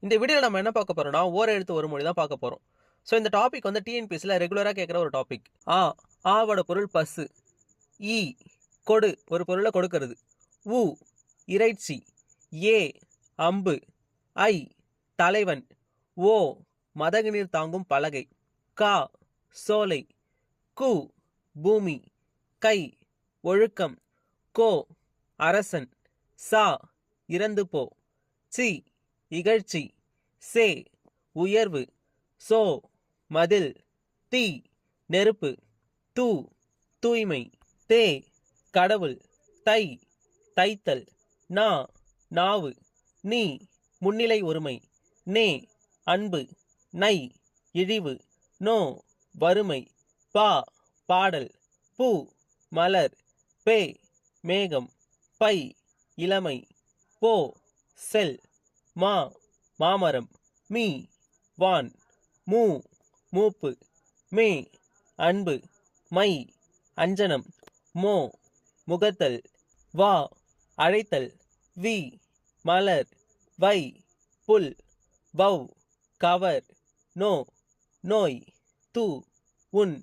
இந்த வீடியோல நம்ம என்ன பார்க்க போறோம்னா, ஓர் எழுத்து ஒரு மொழி தான் பார்க்க போறோம். ஸோ இந்த டாபிக் வந்து டிஎன்பிஎஸ்சில ரெகுலரா கேட்குற ஒரு டாபிக். ஆ ஆவோட பொருள் பசு. ஈ கொடு, ஒரு பொருளை கொடுக்கிறது. உ இறைச்சி. ஏ அம்பு. ஐ தலைவன். ஓ மதகுநீர் தாங்கும் பலகை. கா சோலை. கு பூமி. கை ஒழுக்கம். கோ அரசன். சா இறந்து போ. சி இகழ்ச்சி. சே உயர்வு. சோ மதில். தி நெருப்பு. து தூய்மை. தே கடவுள். தை தைத்தல். நா நாவு. நீ முன்னிலை ஒருமை. நே அன்பு. நை இழிவு. நோ வறுமை. பா பாடல். பூ மலர். பே மேகம். பை இளமை. போ செல். மா மாமரம். மீ வான். மூ மூப்பு. மே அன்பு. மை அஞ்சனம். மோ முகத்தல். வா அழைத்தல். வி மலர். வை புல். வௌ கவர். நோ நோய். து உன்